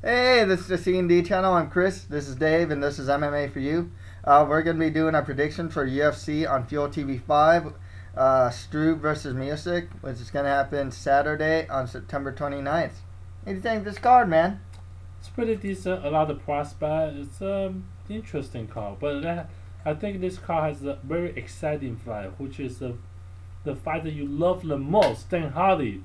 Hey, this is the C&D channel. I'm Chris. This is Dave, and this is MMA for you. We're going to be doing our prediction for UFC on FuelTV 5, Struve versus Miocic, which is going to happen Saturday on September 29th. What do you think of this card, man? It's pretty decent. A lot of prospect. It's interesting card, but I think this card has a very exciting fight, which is the fight that you love the most, Dan Hardy.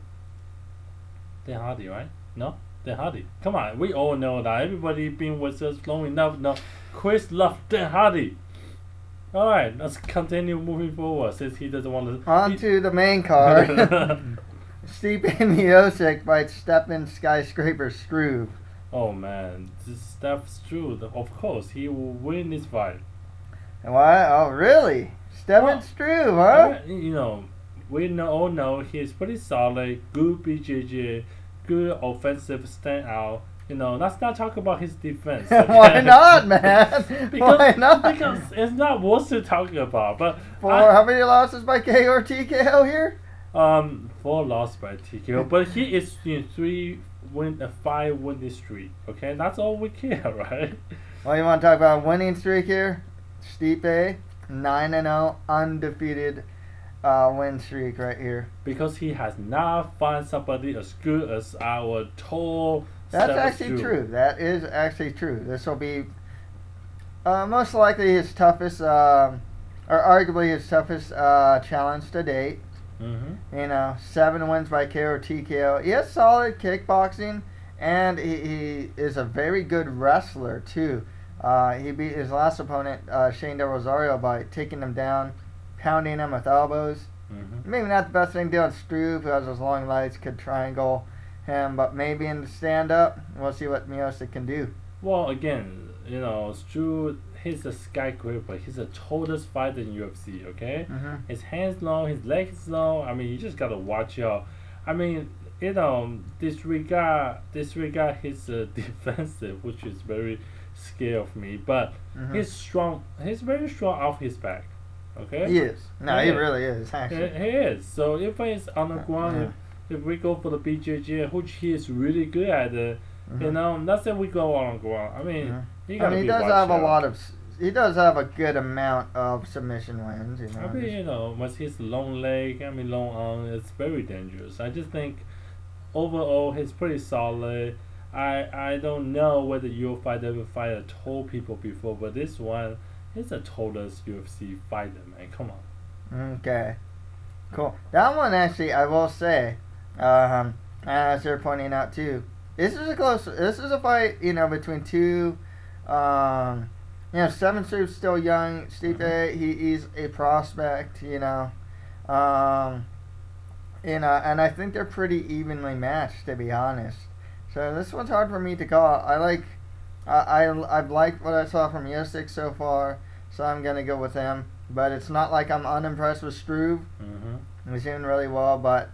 Dan Hardy, right? No? Dan Hardy. Come on, we all know that. Everybody been with us long enough now. Chris loves Dan Hardy. Alright, let's continue moving forward since he doesn't want to. On to the main card. Stipe Miocic fights Stefan Skyscraper Struve. Oh man, this stuff's true. Of course, he will win this fight. What? Oh, really? Stefan Struve, huh? You know, we all know he's pretty solid, good BJJ, good offensive standout. You know, let's not talk about his defense. Okay? Why not, man? Why not? Because it's not worth to talk about. But how many losses by KO or TKO here? 4 losses by TKO, but he is in 5 winning streak. Okay, that's all we care, right? Well, you want to talk about winning streak here? Stipe, 9-0, undefeated win streak right here. Because he has not found somebody as good as our tall. That's actually true. That is actually true. This will be most likely his toughest, or arguably his toughest challenge to date. You know, 7 wins by KO or TKO. He has solid kickboxing, and he is a very good wrestler too. He beat his last opponent, Shane Del Rosario, by taking him down, pounding him with elbows. Maybe not the best thing to do on Struve, who has those long legs, could triangle him, but maybe in the stand-up, we'll see what Miocic can do. Well, again, you know, Struve, he's a skyscraper. He's the tallest fighter in UFC, okay? His hands long, his legs long. I mean, you just gotta watch out. I mean, you know, disregard his defensive, which is very scary of me. But he's strong. He's very strong off his back. Okay. He is. No, he really is. Actually, he is. So if he's on the ground, if we go for the BJJ, which he is really good at, you know, let's say we go on the ground. I mean, he does have a lot of. He does have a good amount of submission wins. You know. I mean, you know, with his long leg, I mean, long arm, it's very dangerous. I just think overall he's pretty solid. I don't know whether you'll ever fight a tall people before, but this one, he's the tallest UFC fighter, man. Come on. Okay. Cool. That one actually, I will say, as they're pointing out too, this is a fight, you know, between two, you know, Stefan Struve's still young. Stipe, he's a prospect, you know, and I think they're pretty evenly matched, to be honest. So this one's hard for me to call. I've liked what I saw from Miocic so far, so I'm gonna go with him. But it's not like I'm unimpressed with Struve. He's doing really well, but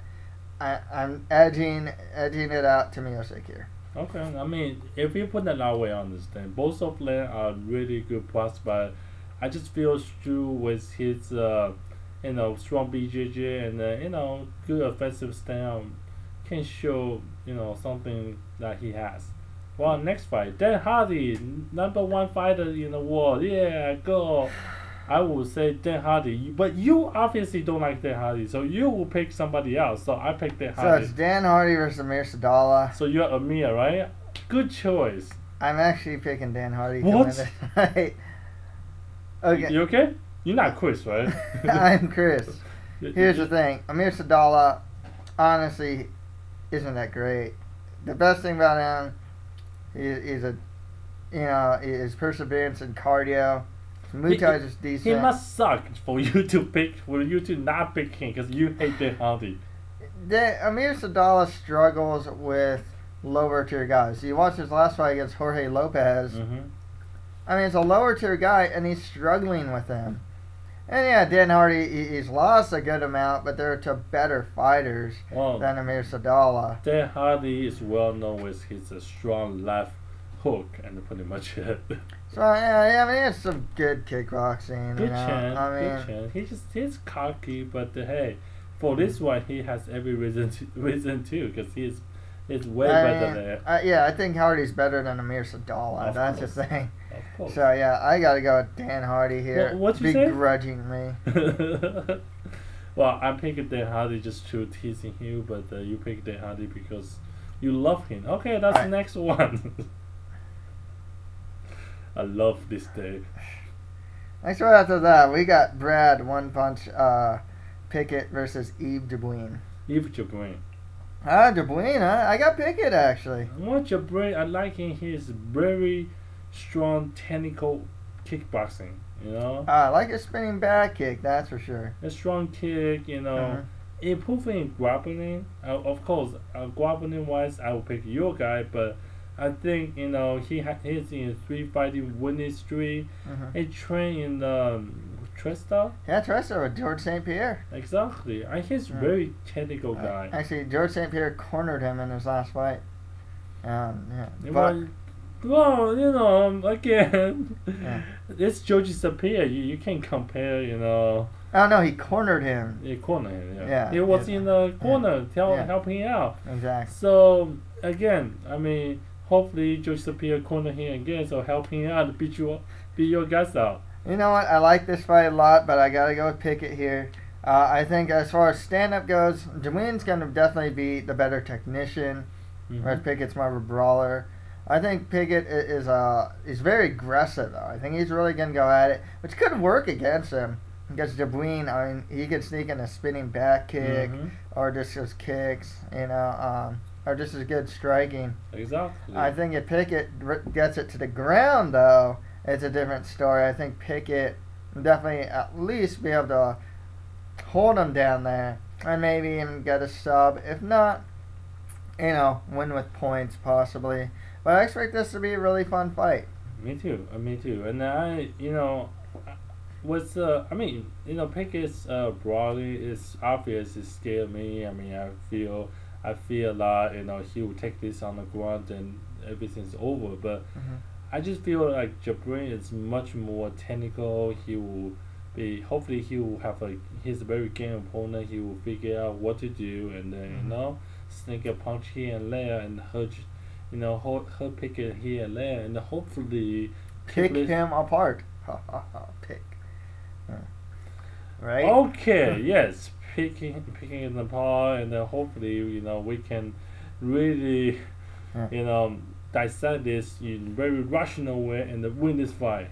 I'm edging it out to Miocic here. Okay, I mean, if you put it that way, I understand. Both of them are really good prospects. I just feel Struve with his, you know, strong BJJ and you know, good offensive stand can show, you know, something that he has. Well, next fight, Dan Hardy, #1 fighter in the world. Yeah, go. I will say Dan Hardy, but you obviously don't like Dan Hardy, so you will pick somebody else. So I picked Dan Hardy. So it's Dan Hardy versus Amir Sadollah. So you're Amir, right? Good choice. I'm actually picking Dan Hardy. What? Right. Okay. You okay? You're not Chris, right? I'm Chris. Here's the thing. Amir Sadollah, honestly, isn't that great. The best thing about him is his perseverance and cardio. Muay Thai is decent. He must suck for you to not pick him because you hate Dan Hardy. Amir Sadollah struggles with lower tier guys. You watch his last fight against Jorge Lopez. I mean, it's a lower tier guy, and he's struggling with them. And yeah, Dan Hardy, he's lost a good amount, but they're to better fighters than Amir Sadollah. Dan Hardy is well known with his strong left hook and pretty much it. So yeah, I mean, it's some good kickboxing. Good you know? chance, good chance. He's cocky, but hey, for this one he has every reason to, because he's It's way better there. Yeah, I think Hardy's better than Amir Sadollah. Of That's course. the thing. Of course. So yeah, I gotta go with Dan Hardy here. What you say? Begrudgingly. Well, I picked Dan Hardy just to teasing you, but you picked Dan Hardy because you love him. Okay, that's the next one. I love this day. Next one after that, we got Brad One Punch Pickett versus Yves Jabouin. Yves Jabouin. Jabouin, huh? I got Pickett actually. What Jabouin, I like him. He is very strong technical kickboxing. You know. I like his spinning back kick. That's for sure. A strong kick. You know. Improving in grappling. Of course, grappling wise, I will pick your guy, but I think he's in a 3 fighting winning streak. He trained in Tresta. Yeah, Tresta with George St. Pierre. Exactly. And he's a very technical guy. Actually, George St. Pierre cornered him in his last fight. Yeah. Well, again, it's George St. Pierre. You can't compare, Oh no, he cornered him. He cornered him. Yeah. He was in the corner, helping out. Exactly. So again, I mean, hopefully George St. Pierre corner him again, so help him out, beat your guys out. You know what? I like this fight a lot, but I gotta go with Pickett here. I think as far as stand-up goes, Jabouin's gonna definitely be the better technician, whereas Pickett's more of a brawler. I think Pickett is very aggressive though. I think he's really gonna go at it, which could work against him. Because Jabouin, I mean, he could sneak in a spinning back kick, or just his kicks, or just as good striking. Exactly. I think if Pickett gets it to the ground, though, it's a different story. I think Pickett will definitely at least be able to hold him down there, and maybe even get a sub. If not, win with points possibly. But I expect this to be a really fun fight. Me too. And Pickett's broadly is obvious. It scared me. I mean, I feel a lot. He will take this on the ground and everything's over. But I just feel like Jabouin is much more technical. He will be. Hopefully, he will have he's a very game opponent. He will figure out what to do and then sneak a punch here and there and hurt Pickett here and there and hopefully pick him apart. Pick. Right? Okay, yes. Picking it apart and then hopefully, we can really, dissect this in a very rational way and then win this fight.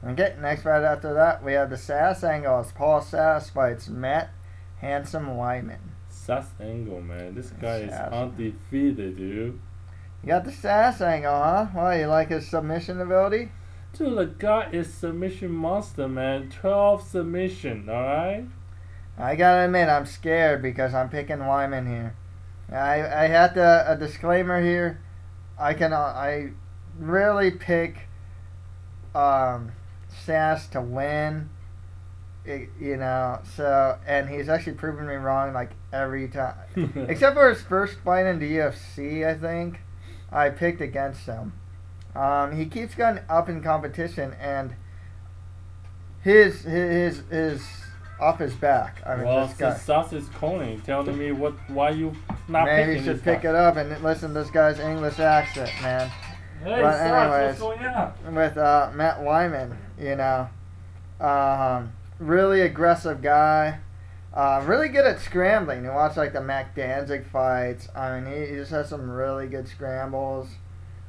Okay, next fight after that, we have the Sass angle. It's Paul Sass fights Matt Handsome Wiman. Sass angle, man. This guy is undefeated, dude. You got the Sass angle, huh? Well, you like his submission ability? Dude, the guy is submission monster, man. 12 submission, alright? I gotta admit, I'm scared because I'm picking Wiman here. I had a disclaimer here. I really pick Sass to win. So, and he's actually proven me wrong like every time. Except for his first fight in the UFC, I think. I picked against him. He keeps going up in competition, and his off his back. I mean, this guy. Sass is calling, telling me why you not Maybe picking you should this pick guy. it up and listen to this guy's English accent, man. Hey, But Sass, anyways, what's going on? with Matt Wiman, really aggressive guy. Really good at scrambling. You watch like the Mac Danzig fights. I mean, he just has some really good scrambles.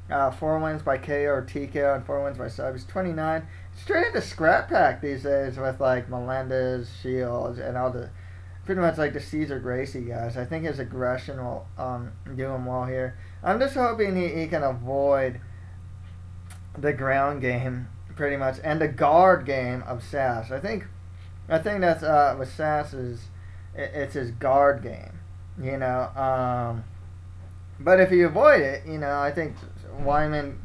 4 wins by KO or TKO and 4 wins by sub. He's 29. Straight into scrap pack these days with like Melendez, Shields, and all the pretty much like the Cesar Gracie guys. I think his aggression will do him well here. I'm just hoping he can avoid the ground game pretty much and the guard game of Sass. I think that's with Sass it's his guard game, But if you avoid it, I think Wiman's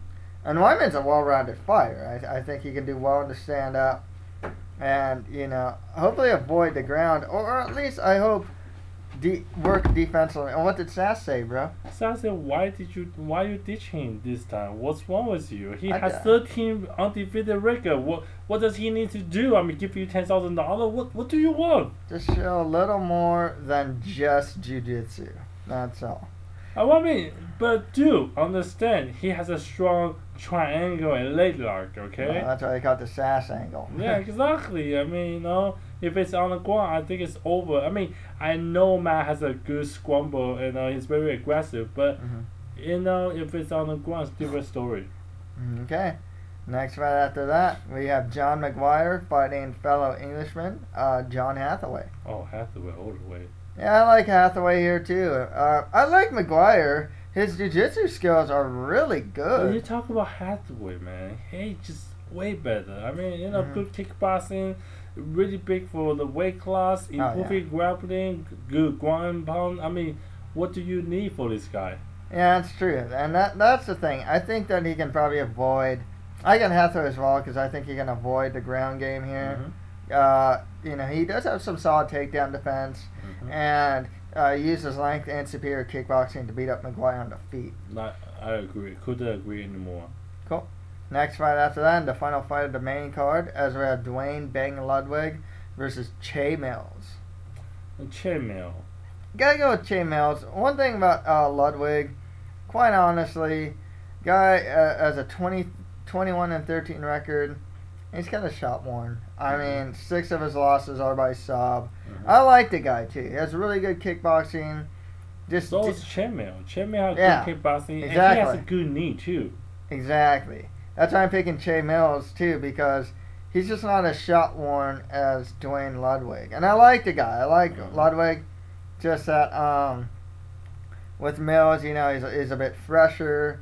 a well-rounded fighter. I think he can do well to stand up and, hopefully avoid the ground, or at least I hope work defensively. And what did Sass say, bro? Sass said, why you ditch him this time? What's wrong with you? He has 13 undefeated record. What does he need to do? I mean, give you $10,000. What do you want? Just show a little more than just jiu-jitsu. That's all. I mean, but do understand he has a strong triangle and leg lock, okay? Well, that's why they call it the Sass angle. Yeah, exactly. I mean, you know, if it's on the ground, I think it's over. I mean, I know Matt has a good scramble and he's very aggressive, but you know, if it's on the ground, it's a different story. Okay. Next fight after that, we have John Maguire fighting fellow Englishman, John Hathaway. Oh, Hathaway all the way. Yeah, I like Hathaway here too. I like Maguire. His jiu-jitsu skills are really good. When you talk about Hathaway, man, he's just way better. I mean, you know, good kickboxing, really big for the weight class, improving grappling, good ground pound. I mean, what do you need for this guy? Yeah, that's true. And that's the thing. I think that he can probably avoid... I got Hathaway as well because I think he can avoid the ground game here. You know, he does have some solid takedown defense and uses length and superior kickboxing to beat up Maguire on the feet. I agree. Couldn't agree anymore. Cool. Next fight after that, and the final fight of the main card, as we have Duane Bang Ludwig versus Che Mills. Che Mills. Gotta go with Che Mills. One thing about Ludwig, quite honestly, guy has a 21-13 record. He's kind of shot worn. I mean, 6 of his losses are by sub. I like the guy too. He has really good kickboxing. So is Che Mills. Che Mills has good kickboxing, and he has a good knee too. Exactly. That's why I'm picking Che Mills too, because he's just not as shot worn as Duane Ludwig. And I like the guy. I like Ludwig. Just that with Mills, you know, he's a bit fresher.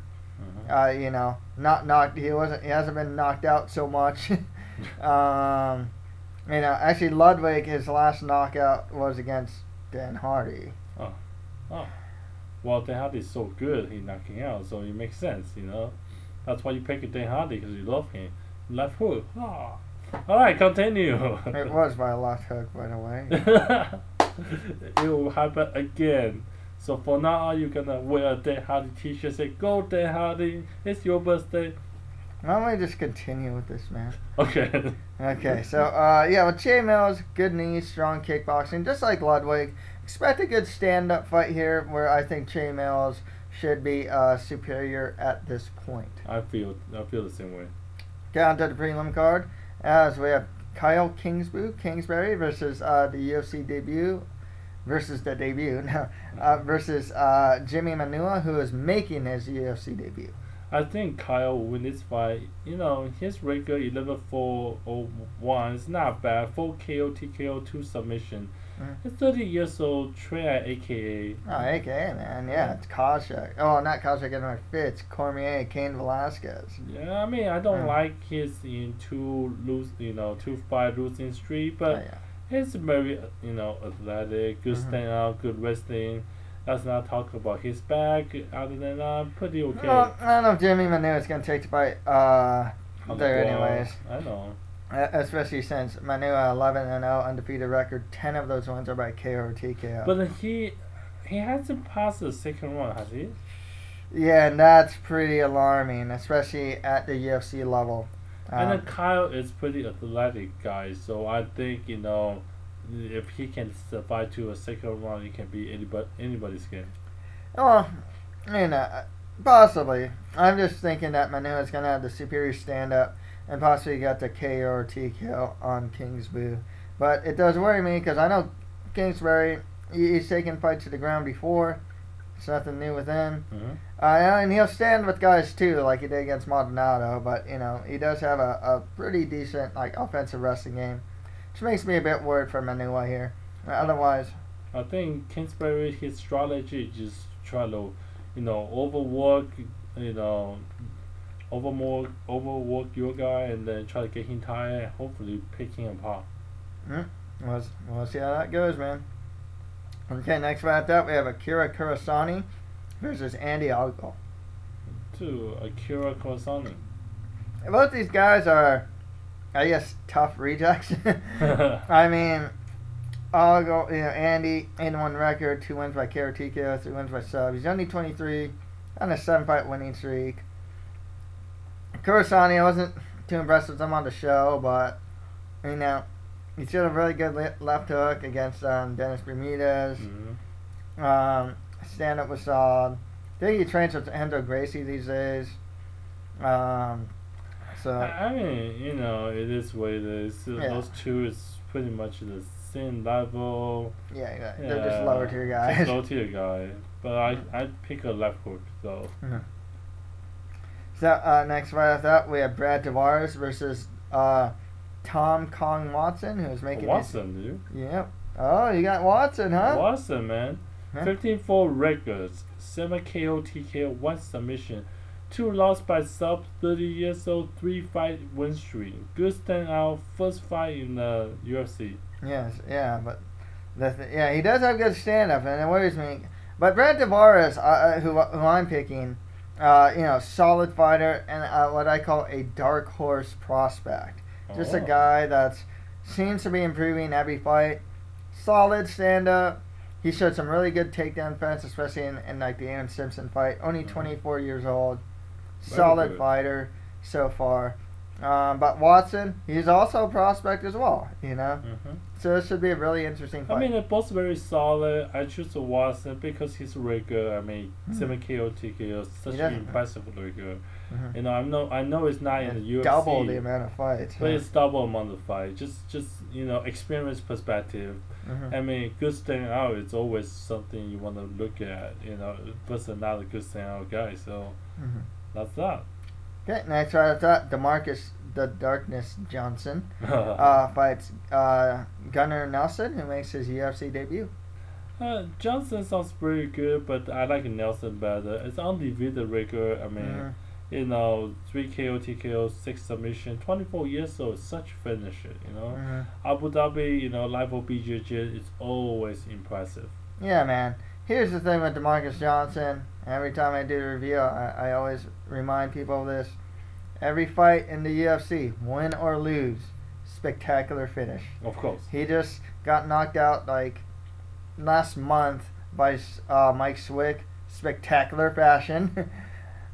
You know, he hasn't been knocked out so much. You know, actually Ludwig, his last knockout was against Dan Hardy. Oh. Well, Dan Hardy's so good, he's knocking out, so it makes sense, you know. That's why you pick Dan Hardy, because you love him. Left hook. Oh. Alright, continue. It was by a left hook, by the way. It will happen again. So for now, you're gonna wear a Dan Hardy t-shirt, say, "Go Dan Hardy, it's your birthday." Why don't we just continue with this, man? Okay. Okay, so, yeah, with Che Mills, good knees, strong kickboxing, just like Ludwig. Expect a good stand-up fight here, where I think Che Mills should be superior at this point. I feel the same way. Okay, on to the prelim card, as we have Kyle Kingsbury versus the UFC debut, versus Jimmy Manuwa, who is making his UFC debut. I think Kyle will win this fight. You know, his record 11-4-0-1 is not bad. 4 KO, TKO, 2 submission. He's 30 years old, trained at AKA. Oh, AKA, man. Yeah, it's Koscheck. Oh, not Koscheck in my fits. Cormier, Cain Velasquez. Yeah, I mean, I don't like his in 2-5 losing streak, but he's very, you know, athletic, good stand out, good wrestling. Let's not talk about his back. Other than that, pretty okay. Well, I don't know if Jimmy Manuwa is going to take the fight there anyways. I know. Especially since Manuwa 11-0 undefeated record, 10 of those wins are by KO or TKO. But he hasn't passed the second one, has he? Yeah, and that's pretty alarming, especially at the UFC level. And then Kyle is pretty athletic guy, so I think, you know, if he can survive to a second round, he can beat anybody's game. Oh, you know, possibly. I'm just thinking that Manuwa is going to have the superior stand-up and possibly got the KO or TKO on Kingsbury. But it does worry me because I know Kingsbury, he's taken fights to the ground before. It's nothing new with him. And he'll stand with guys too, like he did against Maldonado. But, you know, he does have a pretty decent offensive wrestling game, which makes me a bit worried for Manuwa here. Otherwise, I think Kingsbury, his strategy is just try to, you know, overwork your guy and then try to get him tired and hopefully pick him apart. We'll see how that goes, man. Okay, next fight up, we have Akira Kurosani versus Andy Algo. Akira Kurosani. Both these guys are, I guess, tough rejects. I mean, Algo, you know, Andy, 8-1 record, 2 wins by KO, TKO, 3 wins by sub. He's only 23, on a 7-fight winning streak. Kurosani, I wasn't too impressed with him on the show, but, you know, he showed a really good left hook against Dennis Bermudez. Stand up was solid. I think he trains with Endo Gracie these days. So I mean, it is what it is. Yeah. Those two is pretty much the same level. yeah, they're just lower tier guys. Just low tier guy. But I'd pick a left hook though. So next fight after that, we have Brad Tavares versus Tom Kong Watson, who's making Watson, dude. Yep. Oh, you got Watson, huh? Watson, man. Huh? 15-4 records, 7 KO, TKO, 1 submission, 2 lost by sub, 30 years old, 3 fight win streak. Good standout, first fight in the UFC. Yes, yeah, but he does have good stand-up, and it worries me. But Brad Tavares, who I'm picking, solid fighter and what I call a dark horse prospect. Just a guy that seems to be improving every fight. Solid stand-up. He showed some really good takedown defense, especially in like the Aaron Simpson fight. Only 24 years old. Solid fighter so far. But Watson, he's also a prospect as well, So this should be a really interesting fight. I mean, they're both very solid. I choose Watson because he's rigor. I mean, 7 KO, TKO, such an impressive rigor. I know it's not in the UFC. Double the amount of fights. But it's double amount of fights. Just experience perspective. I mean, good standout is always something you want to look at. Versus another good standout guy. So that's that. Okay, next right after that, DeMarcus the Darkness Johnson fights Gunnar Nelson, who makes his UFC debut. Johnson sounds pretty good, but I like Nelson better. It's undefeated record. I mean, 3 KO, TKO, 6 submission, 24 years old, such finisher, Abu Dhabi, level BJJ is always impressive. Yeah, man. Here's the thing with DeMarcus Johnson. Every time I do a review, I always remind people of this. Every fight in the UFC, win or lose, spectacular finish. Of course. He just got knocked out like last month by Mike Swick, spectacular fashion,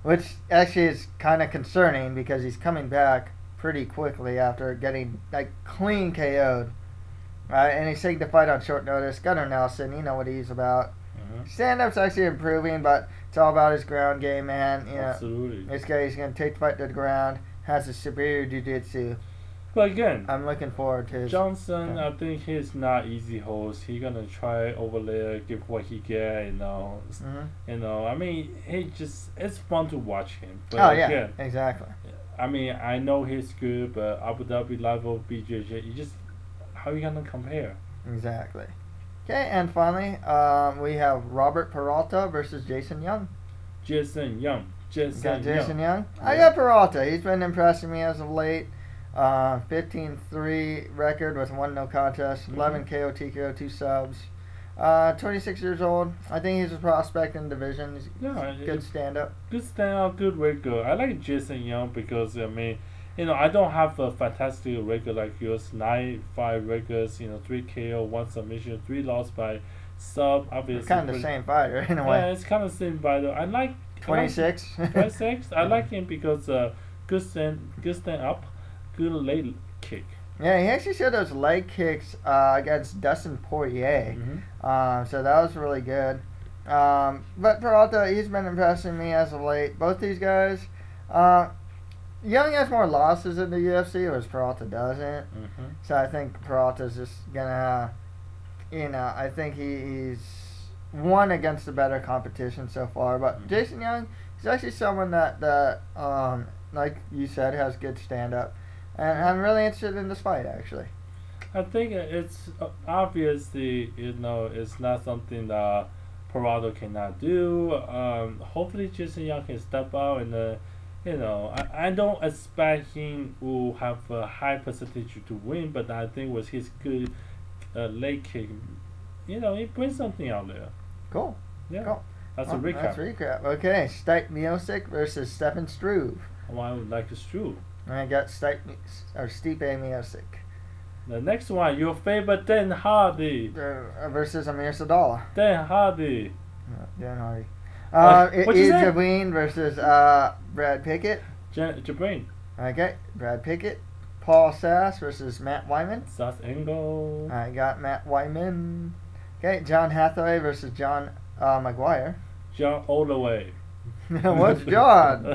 which actually is kind of concerning because he's coming back pretty quickly after getting like clean KO'd. And he's taking the fight on short notice. Gunnar Nelson, you know what he's about. Stand-up's actually improving, but it's all about his ground game, man. Absolutely. This guy is going to take the fight to the ground, has a superior jiu-jitsu. But again, I'm looking forward to his... Johnson, I think he's not easy host. He's going to try over there, give what he get, I mean, it's fun to watch him. But again, exactly. I mean, I know he's good, but Abu Dhabi level BJJ, how are you going to compare? Exactly. Okay, and finally, we have Robert Peralta versus Jason Young. Jason Young. Yeah. I got Peralta. He's been impressing me as of late. 15-3 record with 1 no contest, 11 KO, TKO, 2 subs. 26 years old. I think he's a prospect in the division. He's good stand-up. Good stand-up, good record. I like Jason Young because, I mean, I don't have a fantastic record like yours. 9-5 records, 3 KO, 1 submission, 3 lost by sub. Obviously, it's kind of the same fighter in a way. Yeah, it's kind of the same fighter. I like 26. 26. I like him because good stand up, good leg kick. Yeah, he actually showed those leg kicks against Dustin Poirier. So that was really good. But Peralta, he's been impressing me as of late. Both these guys. Young has more losses in the UFC, whereas Peralta doesn't. So I think Peralta's just gonna, I think he's won against the better competition so far. But Jason Young, he's actually someone that like you said, has good stand-up. And I'm really interested in this fight, actually. I think it's obviously, it's not something that Peralta cannot do. Hopefully Jason Young can step out and I don't expect him will have a high percentage to win, but I think with his good leg kick, he brings something out there. Cool. Yeah. Cool. That's a recap. Okay, Stipe Miocic versus Stefan Struve. I would like a Struve. I got Stipe Miocic. The next one, your favorite Dan Hardy. Versus Amir Sadollah. Dan Hardy. Dan Hardy. What'd you say? Jabouin versus Brad Pickett. Jabouin. Okay, Brad Pickett. Paul Sass versus Matt Wiman. Sass Angle. I got Matt Wiman. Okay, John Hathaway versus John Maguire. John all the way. What's John?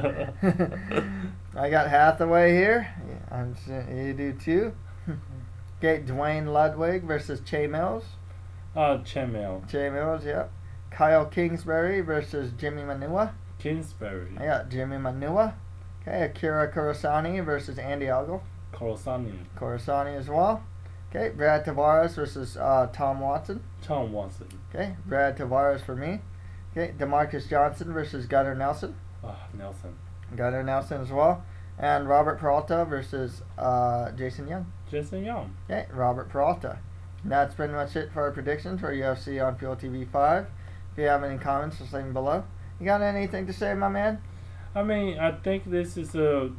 I got Hathaway here. You do too. Okay, Duane Ludwig versus Che Mills. Che Mills. Che Mills, yep. Kyle Kingsbury versus Jimmy Manua. Kingsbury. I got Jimmy Manua. Okay, Akira Kurosani versus Andy Ogle. Kurosani as well. Okay, Brad Tavares versus Tom Watson. Tom Watson. Okay, Brad Tavares for me. Okay, DeMarcus Johnson versus Gunnar Nelson. Nelson. Gunnar Nelson as well. And Robert Peralta versus Jason Young. Jason Young. Okay, Robert Peralta. And that's pretty much it for our predictions for UFC on FuelTV 5. If you have any comments, just leave them below. You got anything to say, my man? I mean, I think this is a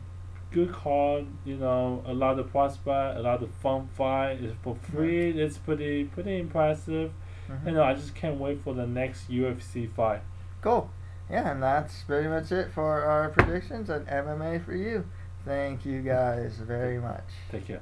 good card. You know, a lot of prospect, a lot of fun fight. It's for free. It's pretty impressive. You know, I just can't wait for the next UFC fight. Cool. Yeah, and that's pretty much it for our predictions and MMA for you. Thank you guys very much. Take care.